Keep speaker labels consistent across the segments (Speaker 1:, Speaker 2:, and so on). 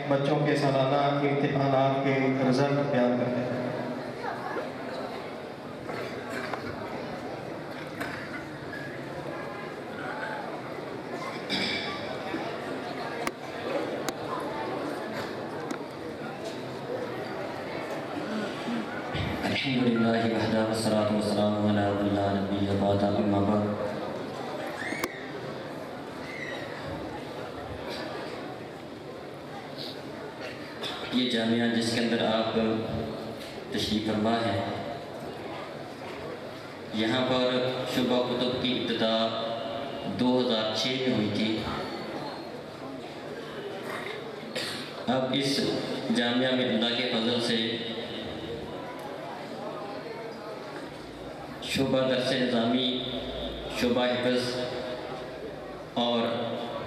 Speaker 1: بچوں کے سالانہ امتحانات کے رزلٹ بیان کرتے ہیں۔
Speaker 2: الحمدللہ وحدہ والصلاۃ والسلام علی من لا نبی بعدہ اما بعد۔ یہ جامعہ جس کے اندر آپ تشریف فرما ہیں، یہاں پر شعبہ کتب کی ابتدا 2006 میں ہوئی تھی۔ اب اس جامعہ میں اللہ کے فضل سے شعبہ درس نظامی، شعبہ حفظ اور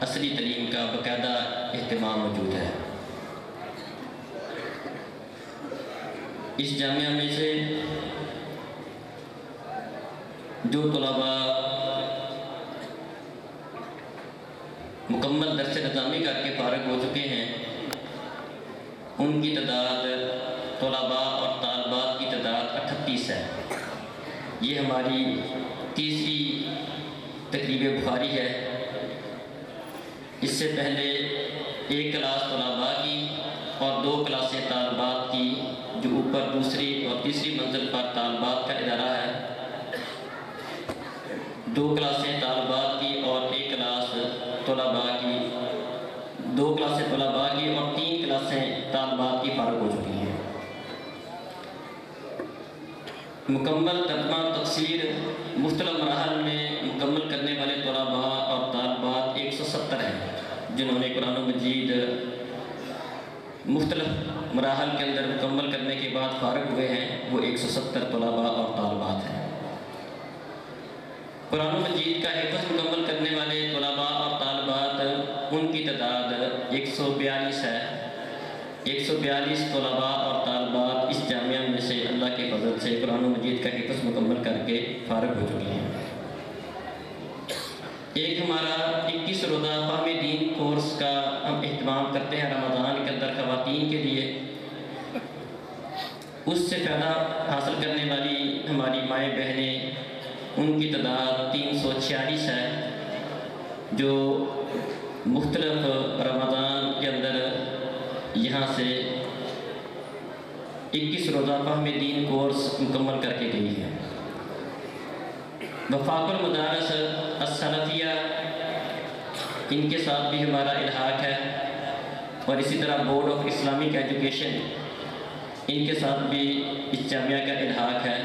Speaker 2: عصری تعلیم کا باقاعدہ اہتمام موجود ہے۔ اس جامعہ میں سے جو طلباء مکمل درس نظامی کر کے فارغ ہو چکے ہیں، ان کی تعداد طلباء اور طالبات کی تعداد 38 ہے۔ یہ ہماری تیسری تقریب بخاری ہے۔ اس سے پہلے ایک کلاس طلباء کی اور 2 کلاسیں طالبات کی، جو اوپر دوسری اور تیسری منزل پر طالبات کا ادارہ ہے۔ 2 کلاسیں طالبات کی اور 1 کلاس طلباء کی، 2 کلاسیں طلباء کی اور 3 کلاسیں طالبات کی فارغ ہو چکی ہیں۔ مکمل ترجمہ تفسیر مختلف مراحل میں مکمل کرنے والے طلباء اور طالبات 170 ہیں، جنہوں نے قرآن مجید مختلف مراحل کے اندر مکمل کرنے کے بعد فارغ ہوئے ہیں۔ وہ 170 طلباء اور طالبات ہیں۔ قرآن مجید کا حفظ مکمل کرنے والے طلباء اور طالبات، ان کی تعداد 142 ہے۔ 142 طلباء اور طالبات اس جامعہ میں سے اللہ کے فضل سے قرآن مجید کا حفظ مکمل کر کے فارغ ہو چکے ہیں۔ ایک ہمارا 21 روزہ فہم دین کورس کا ہم اہتمام کرتے ہیں رمضان کے اندر خواتین کے لیے۔ اس سے فائدہ حاصل کرنے والی ہماری مائیں بہنیں، ان کی تعداد 346 ہے، جو مختلف رمضان کے اندر یہاں سے 21 روزہ فہم دین کورس مکمل کر کے گئی ہیں۔ وفاق المدارس السلفیہ، ان کے ساتھ بھی ہمارا الحاق ہے، اور اسی طرح بورڈ آف اسلامک ایجوکیشن، ان کے ساتھ بھی اس جامعہ کا الحاق ہے۔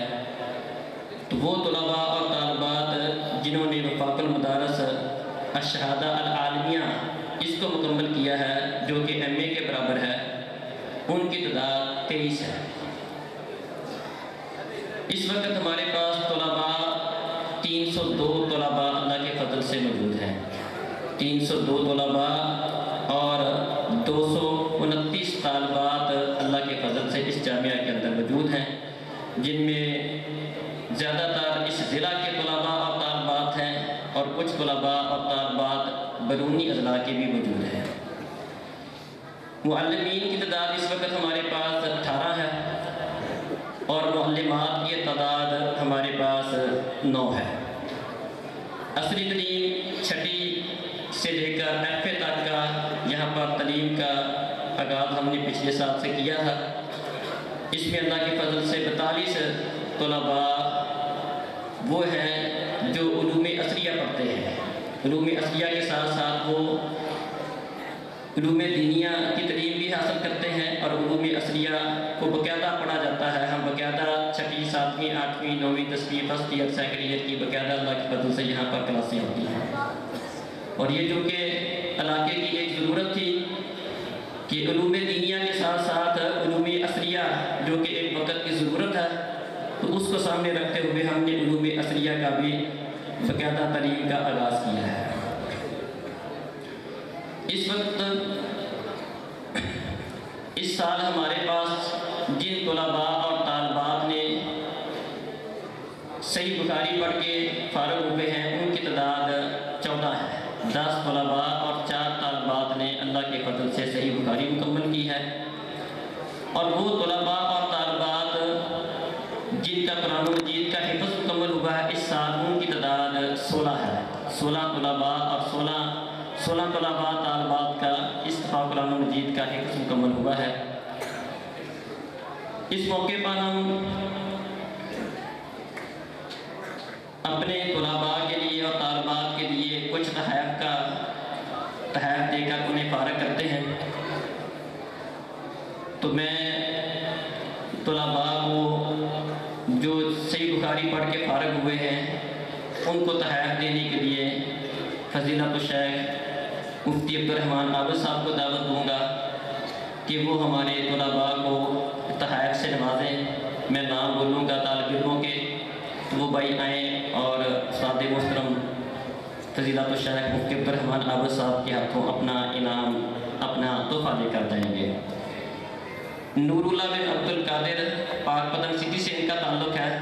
Speaker 2: تو وہ طلباء اور طالبات جنہوں نے وفاق المدارس الشہادہ العالمیہ اس کو مکمل کیا ہے، جو کہ MA کے برابر ہے، ان کی تعداد 23 ہے۔ اس وقت ہمارے پاس طلباء 302 طلباء اللہ کے فضل سے موجود ہیں۔ 302 طلباء اور 229 طالبات اللہ کے فضل سے اس جامعہ کے اندر موجود ہیں، جن میں زیادہ تر اس ضلع کے طلباء اور طالبات ہیں، اور کچھ طلباء اور طالبات بیرونی اضلاع کے بھی موجود ہیں۔ معلمین کی تعداد اس وقت ہمارے پاس 18 ہے، اور معلمات کی تعداد ہمارے پاس 9 ہے۔ عصری تعلیم 6 سے لے کر FA تک کا یہاں پر تعلیم کا آغاز ہم نے پچھلے سال سے کیا تھا۔ اس میں اللہ کے فضل سے 42 طلباء وہ ہیں جو علوم عصریہ پڑھتے ہیں۔ علوم عصریہ کے ساتھ ساتھ وہ علوم دینیہ کی تعلیم بھی حاصل کرتے ہیں، اور علوم عصریہ کو باقاعدہ پڑھا جاتا ہے۔ ہم باقاعدہ 6، 7، 8، 9، 10، فرسٹ ایئر، سیکنڈ ایئر کی باقاعدہ اللہ کے فضل سے یہاں پر کلاسیں ہوتی ہیں۔ اور یہ جو کہ علاقے کی ایک ضرورت تھی کہ علوم دینیہ کے ساتھ ساتھ علوم عصریہ جو کہ ایک وقت کی ضرورت ہے، تو اس کو سامنے رکھتے ہوئے ہم نے علوم عصریہ کا بھی باقاعدہ تعلیم کا آغاز کیا ہے۔ اس وقت اس سال ہمارے پاس جن طلباء اور طالبات نے صحیح بخاری پڑھ کے فارغ ہوئے ہیں، ان کی تعداد 14 ہے۔ 10 طلباء اور 4 طالبات نے اللہ کے فضل سے صحیح بخاری مکمل ہے، اور وہ طلباء اور طالبات جن کا قرآن مجید کا حفظ مکمل ہوا ہے، اس سال ان کی تعداد 16 ہے۔ 16 طلباء اور 16 طلباء طالبات کا اس دفعہ قرآن مجید کا حفظ مکمل ہوا ہے۔ اس موقع پر ہم اپنے طلباء کے لیے اور طالبات کے لیے کچھ تحائف دے کر انہیں فارغ کرتے ہیں۔ تو میں طلباء کو جو صحیح بخاری پڑھ کے فارغ ہوئے ہیں ان کو تحائف دینے کے لیے فضیلت الشیخ مفتی عبدالرحمن عابد صاحب کو دعوت دوں گا کہ وہ ہمارے طلباء کو تحائف سے نوازیں۔ میں نام بولوں گا طالب علموں کے، تو وہ بھائی آئیں اور استاد محترم فضیلت الشیخ مفتی عبدالرحمن عابد صاحب کے ہاتھوں اپنا انعام، اپنا تحفہ لے کر جائیں گے۔ نور اللہ بن عبد القادر پاک پتن سٹی سے ان کا تعلق ہے۔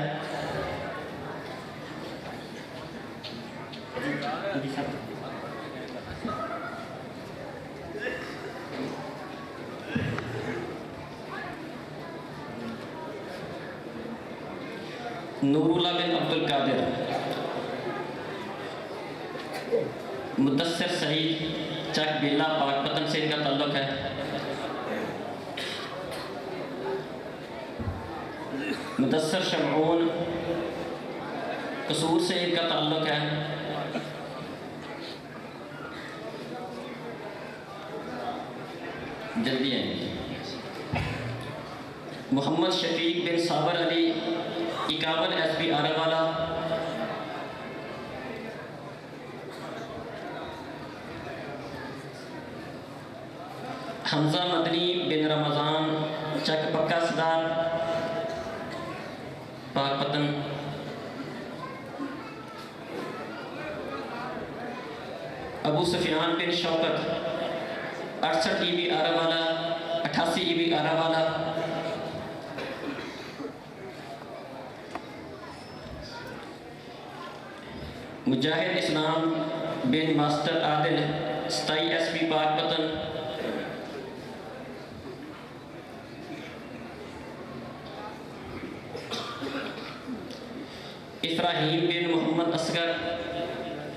Speaker 2: نور اللہ بن عبد القادر، مدثر سعید چک بیلا پاک پتن سے ان کا تعلق ہے۔ مدثر شمعون قصور سے ان کا تعلق ہے۔ جلدی آئیں۔ محمد شفیق بن صابر علی 51 ایس پی آرہ والا۔ حمزہ مدنی بن رمضان چک پکا صدار پاک پتن۔ ابو سفیان بن شوکت 68 ای بی آرہ والا، 88 ای بی آرہ والا۔ مجاہد اسلام بن ماسٹر عادل 27 ایس پی پاک پتن۔ ابراہیم بن محمد اصغر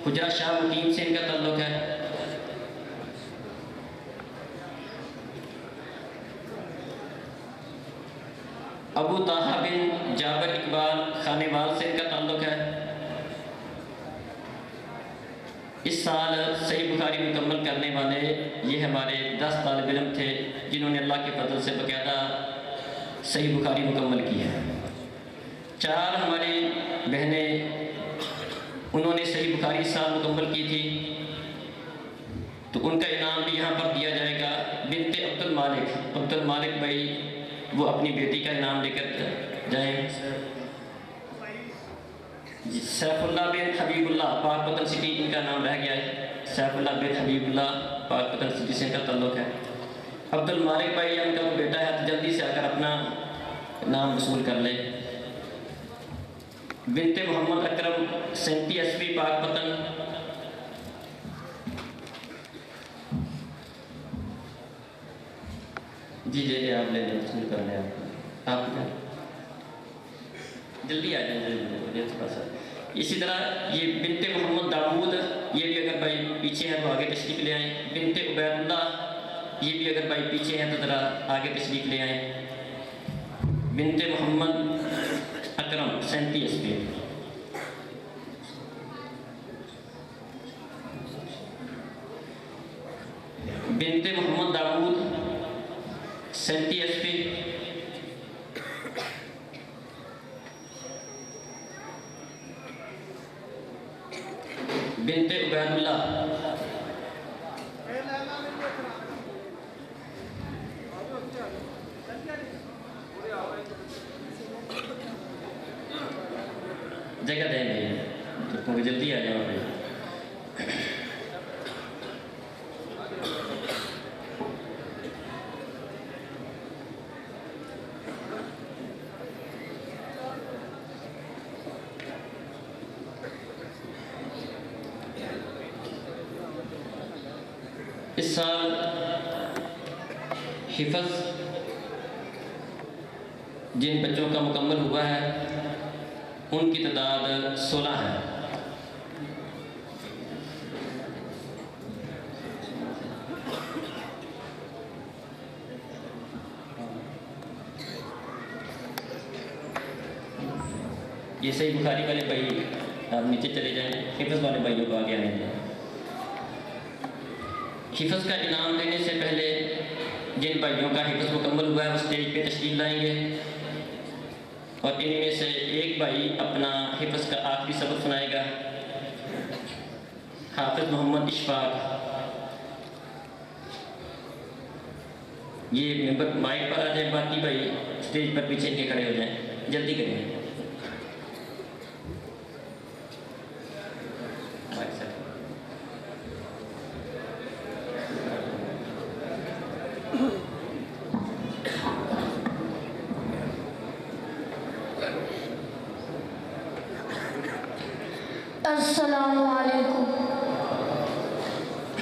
Speaker 2: حجرہ شاہ مقیم سے ان کا تعلق ہے۔ ابو طاہا بن جابر اقبال خانیوال سے ان کا تعلق ہے۔ اس سال صحیح بخاری مکمل کرنے والے یہ ہمارے 10 طالب علم تھے جنہوں نے اللہ کے فضل سے باقاعدہ صحیح بخاری مکمل کی ہے۔ 4 ہماری بہنیں انہوں نے صحیح بخاری اس سال مکمل کی تھی، تو ان کا انعام بھی یہاں پر دیا جائے گا۔ بنت عبد المالک بھائی وہ اپنی بیٹی کا انعام لے کر جائیں۔ سیف اللہ بن حبیب اللہ پاک پتن سٹی ان کا نام رہ گیا ہے۔ سیف اللہ بن حبیب اللہ پاک پتن سٹی سے ان کا تعلق ہے۔ عبد المالک بھائی ان کا بیٹا ہے، تو جلدی سے آ کر اپنا نام وصول کر لیں۔ بنت محمد اکرم 37 ایس پی پاک پتن۔ جی جی آپ لے لیں، وصول کر لیں۔ آپ جلدی آ جائیں تھوڑا سا۔ اسی طرح یہ بنت محمد داؤد، یہ بھی اگر بھائی پیچھے ہیں تو آگے تشریف لے آئیں۔ بنت عبید اللہ، یہ بھی اگر بھائی پیچھے ہیں تو ذرا آگے تشریف لے آئیں۔ بنت محمد اکرم 37 ایس پی۔ بنت محمد داؤد 37 ایس پی۔ بنت عبید اللہ جگہ دیں گے، جلدی آ جاؤ۔ اس سال حفظ جن بچوں کا مکمل ہوا ہے ان کی تعداد 16 ہے۔ یہ صحیح بخاری والے بھائی آپ نیچے چلے جائیں، حفظ والے بھائیوں کو آگے آنے دیں۔ حفظ کا انعام دینے سے پہلے جن بھائیوں کا حفظ مکمل ہوا ہے وہ اسٹیج پہ تشریف لائیں گے، اور ان میں سے ایک بھائی اپنا حفظ کا آخری سبق سنائے گا۔ حافظ محمد اشفاق، یہ ممبر مائک پر آ جائیں، باقی بھائی اسٹیج پر پیچھے کے کھڑے ہو جائیں، جلدی کریں۔
Speaker 3: السلام علیکم۔